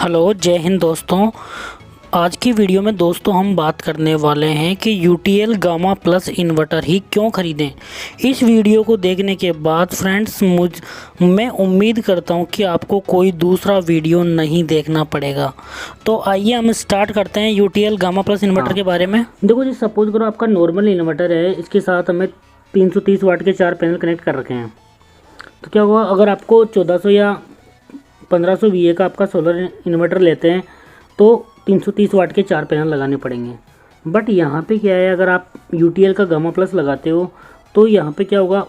Hello, जय हिंद दोस्तों। आज की वीडियो में दोस्तों हम बात करने वाले हैं कि यूटीएल गामा प्लस इन्वर्टर ही क्यों ख़रीदें। इस वीडियो को देखने के बाद फ्रेंड्स मैं उम्मीद करता हूं कि आपको कोई दूसरा वीडियो नहीं देखना पड़ेगा। तो आइए हम स्टार्ट करते हैं यूटीएल गामा प्लस इन्वर्टर के बारे में। देखो जी, सपोज करो आपका नॉर्मल इन्वर्टर है, इसके साथ हमें 330 वाट के 4 पैनल कनेक्ट कर रखे हैं। तो क्या हुआ, अगर आपको 1400 या 1500 VA का आपका सोलर इन्वर्टर लेते हैं तो 330 वाट के 4 पैनल लगाने पड़ेंगे। बट यहाँ पे क्या है, अगर आप यूटीएल का गामा प्लस लगाते हो तो यहाँ पे क्या होगा,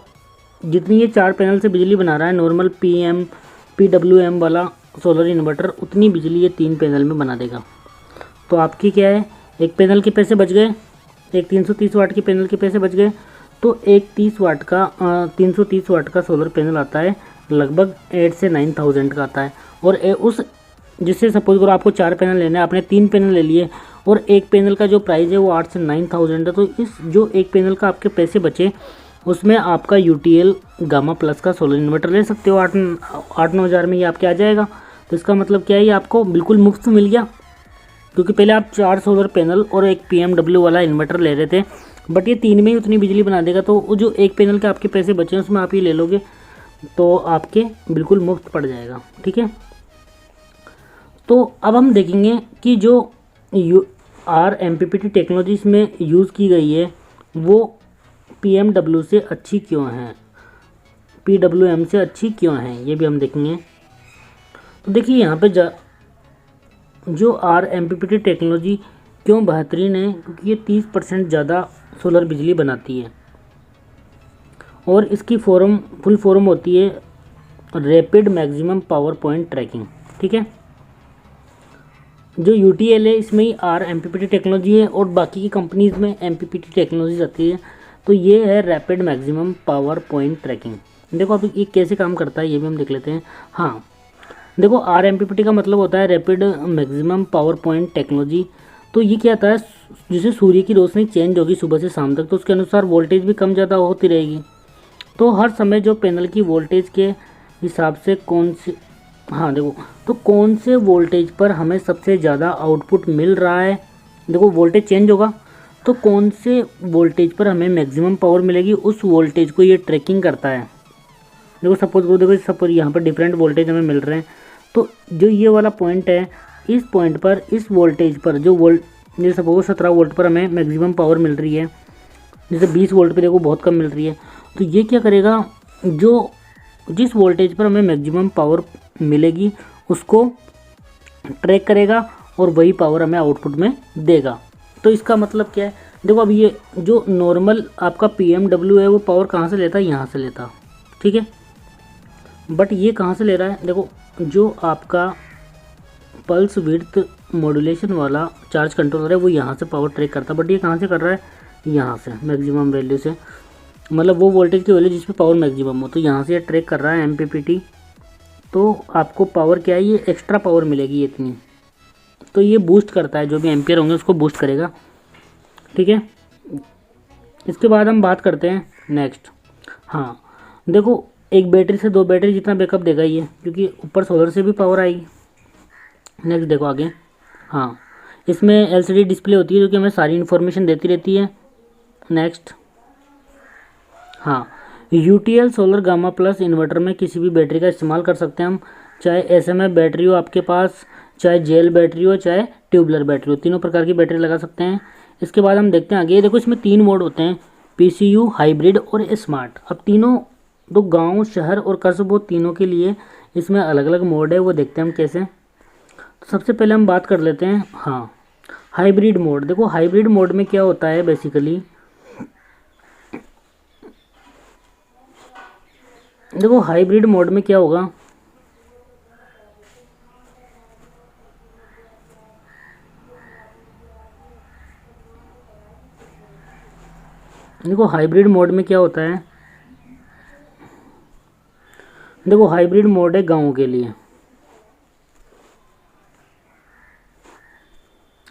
जितनी ये 4 पैनल से बिजली बना रहा है नॉर्मल PWM वाला सोलर इन्वर्टर, उतनी बिजली ये 3 पैनल में बना देगा। तो आपकी क्या है, एक पैनल के पैसे बच गए, एक 330 वाट के पैनल के पैसे बच गए। तो एक 330 वाट का सोलर पैनल आता है, लगभग 8 से 9,000 का आता है। और उस जिससे सपोज करो आपको 4 पैनल लेना है, आपने 3 पैनल ले लिए और एक पैनल का जो प्राइस है वो 8 से 9,000 है। तो इस जो एक पैनल का आपके पैसे बचे, उसमें आपका यूटीएल गामा प्लस का सोलर इन्वर्टर ले सकते हो। 8-9 हज़ार में ये आपके आ जाएगा। तो इसका मतलब क्या है, ये आपको बिल्कुल मुफ्त मिल गया, क्योंकि पहले आप 4 सोलर पैनल और एक PMW वाला इन्वर्टर ले रहे थे, बट ये 3 में ही उतनी बिजली बना देगा। तो वो जो एक पैनल के आपके पैसे बचे हैं उसमें आप ये ले लोगे तो आपके बिल्कुल मुफ्त पड़ जाएगा। ठीक है, तो अब हम देखेंगे कि जो MPPT टेक्नोलॉजी इसमें यूज़ की गई है वो PMW से अच्छी क्यों है, PWM से अच्छी क्यों है, ये भी हम देखेंगे। तो देखिए यहाँ पे जो MPPT टेक्नोलॉजी क्यों बेहतरीन है, क्योंकि ये 30% ज़्यादा सोलर बिजली बनाती है और इसकी फुल फॉर्म होती है rapid maximum power point tracking. ठीक है, जो यूटीएल है इसमें ही MPPT टेक्नोलॉजी है और बाकी की कंपनीज़ में MPPT टेक्नोलॉजी आती है। तो ये है rapid maximum power point tracking. देखो अब ये कैसे काम करता है ये भी हम देख लेते हैं। हाँ देखो, MPPT का मतलब होता है rapid maximum power point technology. तो ये क्या आता है, जैसे सूर्य की रोशनी चेंज होगी सुबह से शाम तक, तो उसके अनुसार वोल्टेज भी कम ज़्यादा होती रहेगी। तो हर समय जो पैनल की वोल्टेज के हिसाब से कौन से वोल्टेज पर हमें सबसे ज़्यादा आउटपुट मिल रहा है, देखो वोल्टेज चेंज होगा तो कौन से वोल्टेज पर हमें मैक्सिमम पावर मिलेगी, उस वोल्टेज को ये ट्रैकिंग करता है। देखो सपोज यहाँ पर डिफरेंट वोल्टेज हमें मिल रहे हैं, तो जो ये वाला पॉइंट है, इस पॉइंट पर इस वोल्टेज पर जैसे सपोज 17 वोल्ट पर हमें मैक्सिमम पावर मिल रही है, जैसे 20 वोल्ट पर देखो बहुत कम मिल रही है। तो ये क्या करेगा, जिस वोल्टेज पर हमें मैक्सिमम पावर मिलेगी उसको ट्रैक करेगा और वही पावर हमें आउटपुट में देगा। तो इसका मतलब क्या है, देखो अब ये जो नॉर्मल आपका PMW है वो पावर कहाँ से लेता है, यहाँ से लेता। ठीक है, बट ये कहाँ से ले रहा है, देखो जो आपका पल्स विड्थ मॉड्यूलेशन वाला चार्ज कंट्रोलर है वो यहाँ से पावर ट्रैक करता है, बट ये कहाँ से कर रहा है, यहाँ से मैक्सिमम वैल्यू से, मतलब वो वोल्टेज की वैल्यू जिस पे पावर मैक्सिमम हो, तो यहाँ से ये ट्रैक कर रहा है MPPT। तो आपको पावर क्या है, ये एक्स्ट्रा पावर मिलेगी ये इतनी। तो ये बूस्ट करता है, जो भी एम्पियर होंगे उसको बूस्ट करेगा। ठीक है, इसके बाद हम बात करते हैं नेक्स्ट। हाँ देखो, एक बैटरी से 2 बैटरी जितना बैकअप देगा ये, क्योंकि ऊपर सोलर से भी पावर आएगी। नेक्स्ट देखो आगे। हाँ, इसमें LCD डिस्प्ले होती है जो कि हमें सारी इन्फॉर्मेशन देती रहती है। नेक्स्ट, हाँ UTL solar gamma plus inverter में किसी भी बैटरी का इस्तेमाल कर सकते हैं हम, चाहे SMA बैटरी हो आपके पास, चाहे जेल बैटरी हो, चाहे ट्यूबलर बैटरी हो, तीनों प्रकार की बैटरी लगा सकते हैं। इसके बाद हम देखते हैं आगे। देखो इसमें 3 मोड होते हैं, PCU, हाइब्रिड और स्मार्ट। अब तीनों, तो गाँव, शहर और कस्बों, तीनों के लिए इसमें अलग अलग मोड है, वो देखते हैं हम कैसे। तो सबसे पहले हम बात कर लेते हैं हाँ हाइब्रिड मोड। देखो हाइब्रिड मोड में क्या होता है बेसिकली, देखो हाइब्रिड मोड में क्या होगा, देखो हाइब्रिड मोड में क्या होता है, देखो हाइब्रिड मोड है गाँव के लिए।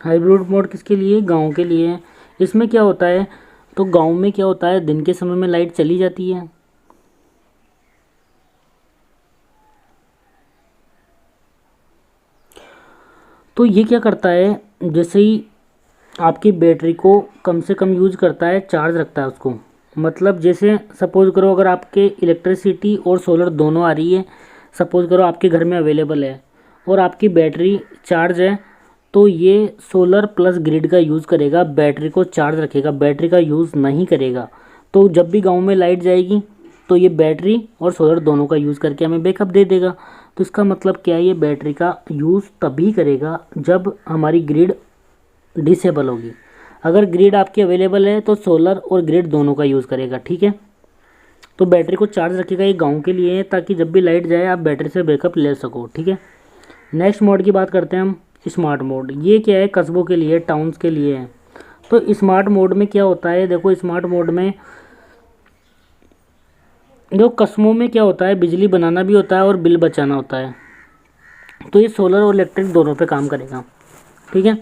हाइब्रिड मोड किसके लिए, गाँव के लिए। इसमें क्या होता है, तो गाँव में क्या होता है, दिन के समय में लाइट चली जाती है, तो ये क्या करता है, जैसे ही आपकी बैटरी को कम से कम यूज़ करता है, चार्ज रखता है उसको। मतलब जैसे सपोज़ करो अगर आपके इलेक्ट्रिसिटी और सोलर दोनों आ रही है, सपोज़ करो आपके घर में अवेलेबल है और आपकी बैटरी चार्ज है, तो ये सोलर प्लस ग्रिड का यूज़ करेगा, बैटरी को चार्ज रखेगा, बैटरी का यूज़ नहीं करेगा। तो जब भी गांव में लाइट जाएगी तो ये बैटरी और सोलर दोनों का यूज़ करके हमें बैकअप दे देगा। तो इसका मतलब क्या है, ये बैटरी का यूज़ तभी करेगा जब हमारी ग्रिड डिसेबल होगी। अगर ग्रिड आपकी अवेलेबल है तो सोलर और ग्रिड दोनों का यूज़ करेगा, ठीक है। तो बैटरी को चार्ज रखेगा, ये गाँव के लिए है ताकि जब भी लाइट जाए आप बैटरी से बैकअप ले सको, ठीक है। नेक्स्ट मोड की बात करते हैं हम, स्मार्ट मोड। ये क्या है, कस्बों के लिए, टाउन्स के लिए है। तो स्मार्ट मोड में क्या होता है, देखो स्मार्ट मोड में देखो कस्बों में क्या होता है, बिजली बनाना भी होता है और बिल बचाना होता है। तो ये सोलर और इलेक्ट्रिक दोनों पे काम करेगा, ठीक है।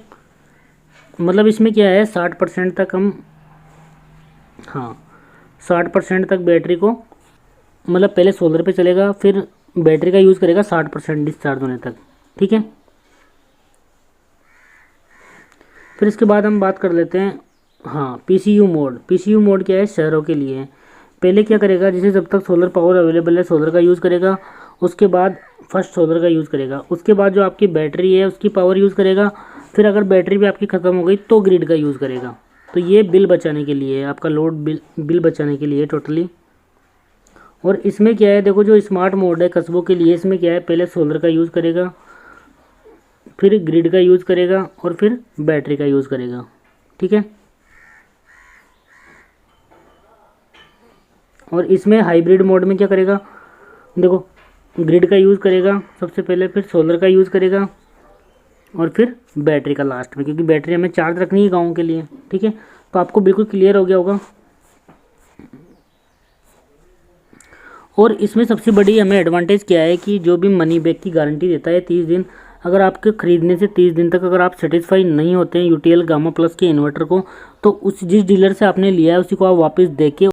मतलब इसमें क्या है, 60% तक हम, हाँ 60% तक बैटरी को, मतलब पहले सोलर पे चलेगा फिर बैटरी का यूज़ करेगा 60% डिस्चार्ज होने तक, ठीक है। फिर इसके बाद हम बात कर लेते हैं, हाँ पीसीयू मोड। पीसीयू मोड क्या है, शहरों के लिए है। पहले क्या करेगा, जैसे जब तक सोलर पावर अवेलेबल है सोलर का यूज़ करेगा, उसके बाद फर्स्ट सोलर का यूज़ करेगा, उसके बाद जो आपकी बैटरी है उसकी पावर यूज़ करेगा, फिर अगर बैटरी भी आपकी ख़त्म हो गई तो ग्रिड का यूज़ करेगा। तो ये बिल बचाने के लिए है, आपका लोड बिल बचाने के लिए टोटली। और इसमें क्या है, देखो जो स्मार्ट मोड है कस्बों के लिए, इसमें क्या है, पहले सोलर का यूज़ करेगा, फिर ग्रिड का यूज़ करेगा और फिर बैटरी का यूज़ करेगा, ठीक है। और इसमें हाइब्रिड मोड में क्या करेगा, देखो ग्रिड का यूज़ करेगा सबसे पहले, फिर सोलर का यूज़ करेगा और फिर बैटरी का लास्ट में, क्योंकि बैटरी हमें चार्ज रखनी है गाँव के लिए, ठीक है। तो आपको बिल्कुल क्लियर हो गया होगा। और इसमें सबसे बड़ी हमें एडवांटेज क्या है कि जो भी मनी बैक की गारंटी देता है 30 दिन। अगर आपके ख़रीदने से 30 दिन तक अगर आप सेटिस्फाई नहीं होते हैं यूटीएल गामा प्लस के इन्वर्टर को, तो उस जिस डीलर से आपने लिया है उसी को आप वापस दे के